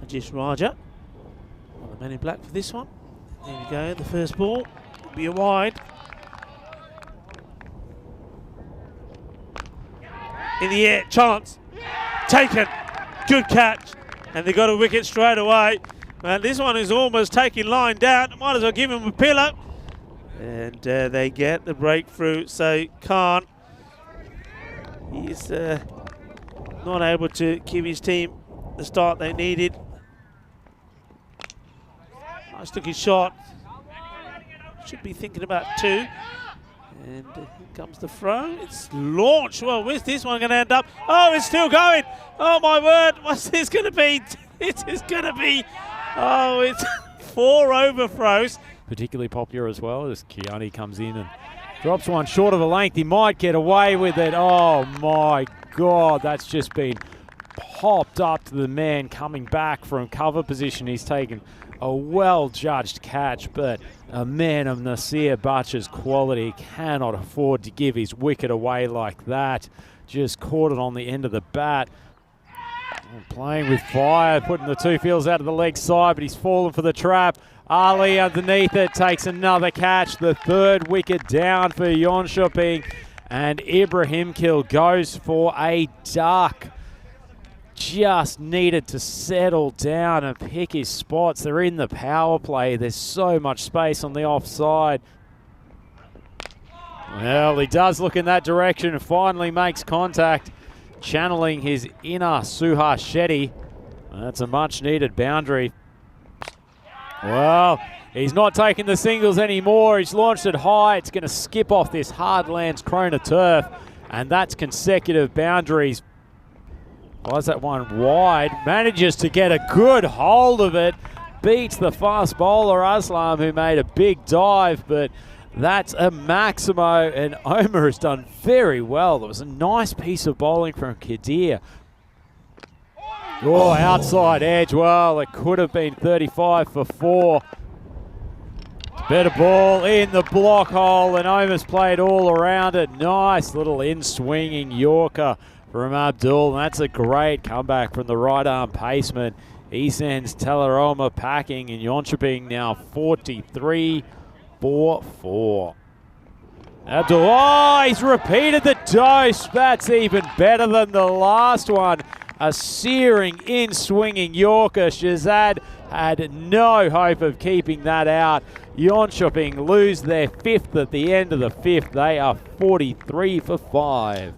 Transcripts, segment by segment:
Rajesh Raja. The man in black for this one. There we go, the first ball. Will be a wide. In the air, chance. Taken. Good catch. And they got a wicket straight away. And this one is almost taking line down. Might as well give him a pillow. And they get the breakthrough. So Khan, he's not able to give his team the start they needed. Nice looking shot. Should be thinking about 2. And here comes the throw. It's launched. Well, where's this one going to end up? Oh, it's still going. Oh, my word. What's this going to be? It is going to be, oh, it's 4 overthrows. Particularly popular as well as Kiani comes in and drops one short of a length. He might get away with it. Oh, my God. That's just been popped up to the man coming back from cover position. He's taken a well-judged catch, but a man of Nasir Butcher's quality cannot afford to give his wicket away like that. Just caught it on the end of the bat. Playing with fire, putting the 2 fields out of the leg side, but he's fallen for the trap. Ali underneath it takes another catch. The 3rd wicket down for Jönköping, and Ibrahim Kill goes for a duck. Just needed to settle down and pick his spots. They're in the power play. There's so much space on the offside. Well, he does look in that direction and finally makes contact, channeling his inner Suhas Shetty. That's a much needed boundary. Well, he's not taking the singles anymore. He's launched it high. It's going to skip off this hard Landskrona turf, and that's consecutive boundaries. Flies that one wide, manages to get a good hold of it, beats the fast bowler Aslam, who made a big dive, but that's a Maximo, and Omar has done very well. There was a nice piece of bowling from Kadir. Oh, outside edge. Well, it could have been 35 for 4. Better ball in the block hole, and Omar's played all around it. Nice little in-swinging Yorker from Abdul, and that's a great comeback from the right arm paceman. He sends Teleroma packing, and Jönköping now 43 for 4. Abdul, oh, he's repeated the dose. That's even better than the last one. A searing in-swinging Yorker. Shazad had no hope of keeping that out. Jönköping lose their 5th at the end of the 5th. They are 43 for 5.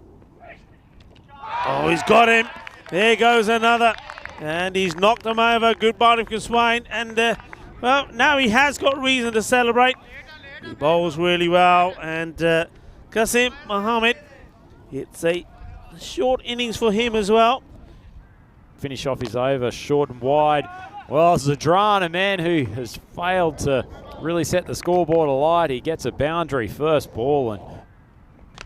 Oh, he's got him. There goes another. And he's knocked him over. Good bowling from Swain. And, well, now he has got reason to celebrate. He bowls really well. And Qasim Mohammed, it's a short innings for him as well. Finish off his over short and wide. Well, Zadran, a man who has failed to really set the scoreboard alight. He gets a boundary first ball, and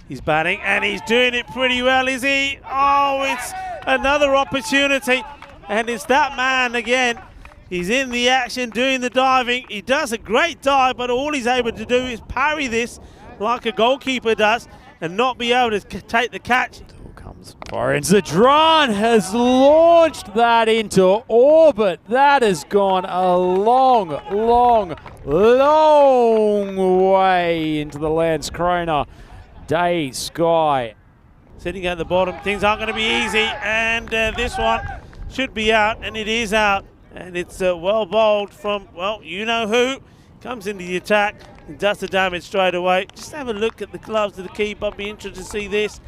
he's batting, and he's doing it pretty well, is he? Oh, it's another opportunity, and it's that man again. He's in the action, doing the diving. He does a great dive, but all he's able to do is parry this like a goalkeeper does and not be able to take the catch. Fire, and Zadran has launched that into orbit. That has gone a long, long, long way into the Landskrona day sky. Sitting at the bottom, things aren't going to be easy, and this one should be out, and it is out. And it's well bowled from, well, you know who. Comes into the attack and does the damage straight away. Just have a look at the gloves of the keeper. I'd be interested to see this.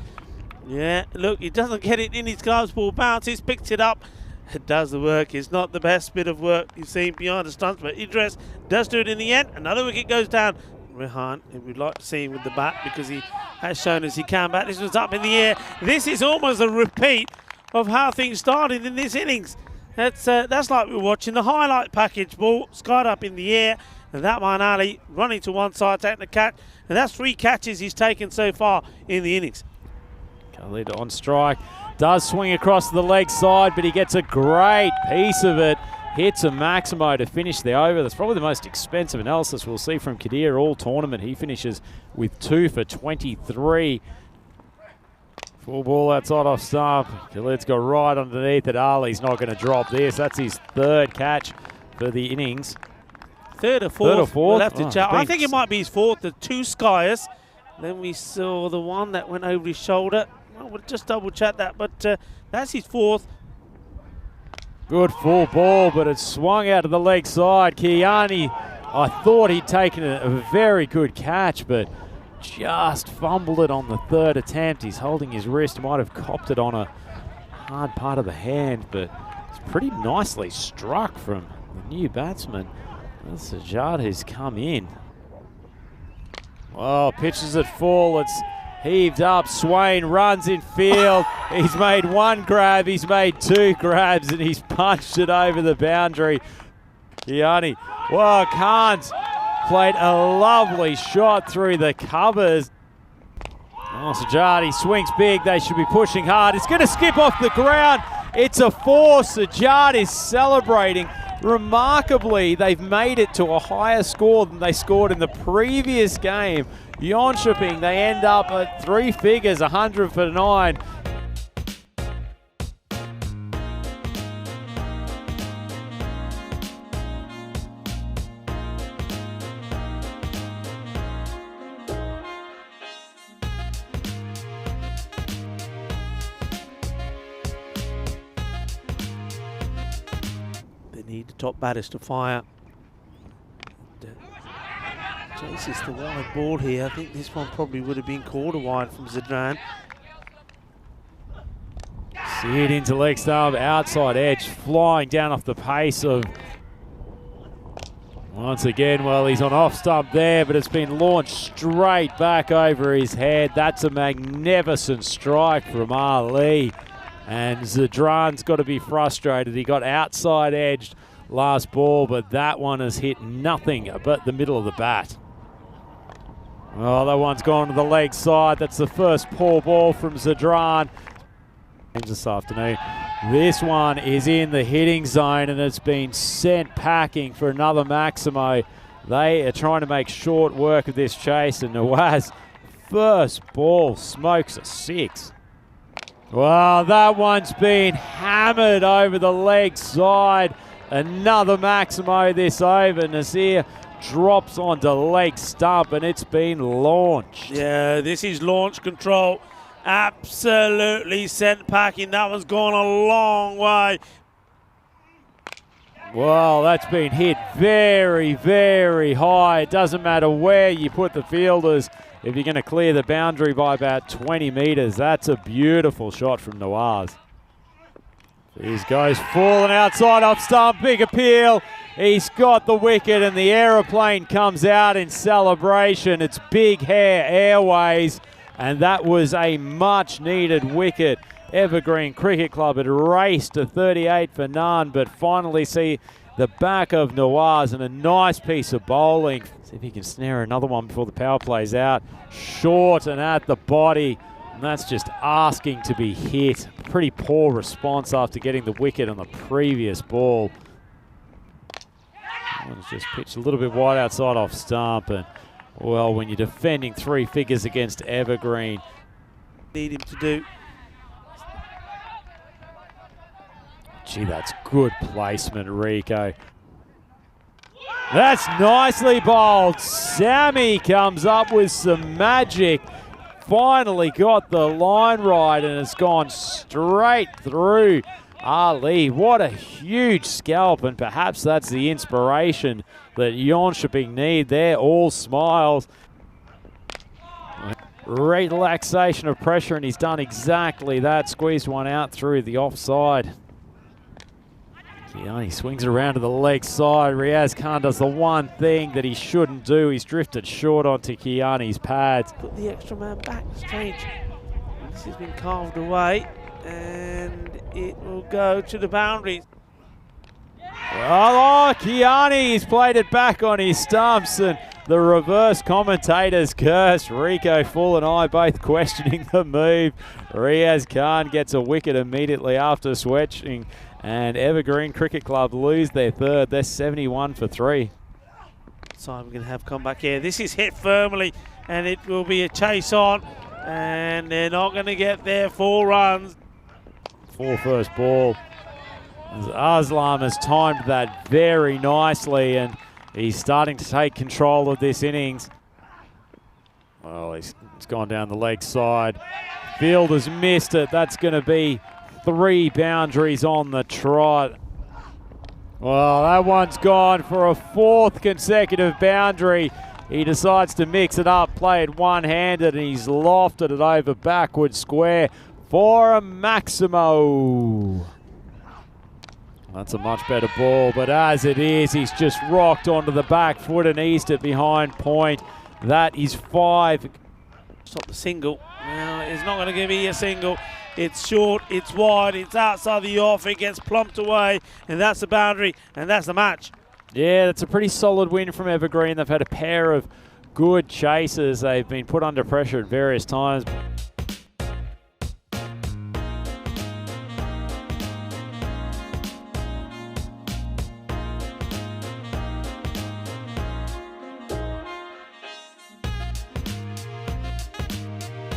Yeah, look, he doesn't get it in his gloves, ball bounces, picks it up, it does the work. It's not the best bit of work you've seen behind the stumps, but Idris does do it in the end. Another wicket goes down. Rehan, we'd like to see him with the bat because he has shown us he can bat. This was up in the air. This is almost a repeat of how things started in this innings. That's like we're watching the highlight package. Ball skied up in the air, and that one Ali running to one side, taking the catch, and that's 3 catches he's taken so far in the innings. Khalid on strike, does swing across the leg side, but he gets a great piece of it. Hits a Maximo to finish the over. That's probably the most expensive analysis we'll see from Kadir all tournament. He finishes with 2 for 23. Full ball outside off stump. Khalid's got right underneath it. Ali's not going to drop this. That's his third catch for the innings. Third or fourth? We'll have to check. I I think it might be his fourth. The two Skyers. Then we saw the one that went over his shoulder. Well, we'll just double check that, but that's his fourth. Good full ball, but it swung out to the leg side. Kiani, I thought he'd taken a very good catch, but just fumbled it on the third attempt. He's holding his wrist, might have copped it on a hard part of the hand, but it's pretty nicely struck from the new batsman. That's Sajjad who's come in. Well, pitches it full, it's heaved up. Swain runs in field. He's made one grab, he's made two grabs, and he's punched it over the boundary. Kiani, well, Khan's played a lovely shot through the covers. Oh, Sajjad, he swings big. They should be pushing hard. It's going to skip off the ground. It's a four. Sajjad is celebrating. Remarkably, they've made it to a higher score than they scored in the previous game. Jönköping, they end up at three figures, 100 for 9. Need the top batters to fire. Chases the wide ball here. I think this one probably would have been quarter wide from Zadran. See it into leg stump, outside edge, flying down off the pace of. Once again, well, he's on off stump there, but it's been launched straight back over his head. That's a magnificent strike from Ali. And Zadran's got to be frustrated. He got outside edged last ball, but that one has hit nothing but the middle of the bat. Well, that one's gone to the leg side. That's the first poor ball from Zadran this afternoon. This one is in the hitting zone, and it's been sent packing for another Maximo. They are trying to make short work of this chase, and Nawaz, first ball, smokes a 6. Well, that one's been hammered over the leg side. Another Maximo this over. Nasir drops onto leg stump, and it's been launched. Yeah, this is launch control. Absolutely sent packing. That one's gone a long way. Well, that's been hit very, very high. It doesn't matter where you put the fielders. If you're going to clear the boundary by about 20 metres, that's a beautiful shot from Nawaz. He goes full and outside off stump, big appeal. He's got the wicket, and the aeroplane comes out in celebration. It's Big Hair Airways, and that was a much-needed wicket. Evergreen Cricket Club had raced to 38 for none, but finally see the back of Nawaz and a nice piece of bowling. See if he can snare another one before the power plays out. Short and at the body, and that's just asking to be hit. Pretty poor response after getting the wicket on the previous ball. One's just pitched a little bit wide outside off stump, and well, when you're defending three figures against Evergreen, Need him to do. Gee, that's good placement, Rico. That's nicely bowled. Sammy comes up with some magic. Finally got the line right, and it's gone straight through Ali. What a huge scalp, and perhaps that's the inspiration that Jönköping need. They're all smiles. Relaxation of pressure, and he's done exactly that. Squeezed one out through the offside. Kiani swings around to the leg side. Riaz Khan does the one thing that he shouldn't do. He's drifted short onto Kiani's pads. Put the extra man back. Strange. This has been carved away, and it will go to the boundary. Oh, Kiani's played it back on his stumps, and the reverse commentators curse. Rico Full and I both questioning the move. Riaz Khan gets a wicket immediately after switching, and Evergreen Cricket Club lose their third. They're 71 for 3. So we're going to have come back here. This is hit firmly, and it will be a chase on. and they're not going to get their 4 runs. 4 first ball. Aslam has timed that very nicely, and he's starting to take control of this innings. Well, he's gone down the leg side. Field has missed it. That's going to be 3 boundaries on the trot. Well, that one's gone for a 4th consecutive boundary. He decides to mix it up, play it one-handed, and he's lofted it over backward square for a Maximo. That's a much better ball, but as it is, he's just rocked onto the back foot and eased it behind point. That is 5. Stop the single. No, it's not going to give me a single. It's short, it's wide, it's outside the off, it gets plumped away, and that's the boundary, and that's the match. Yeah, that's a pretty solid win from Evergreen. They've had a pair of good chases. They've been put under pressure at various times.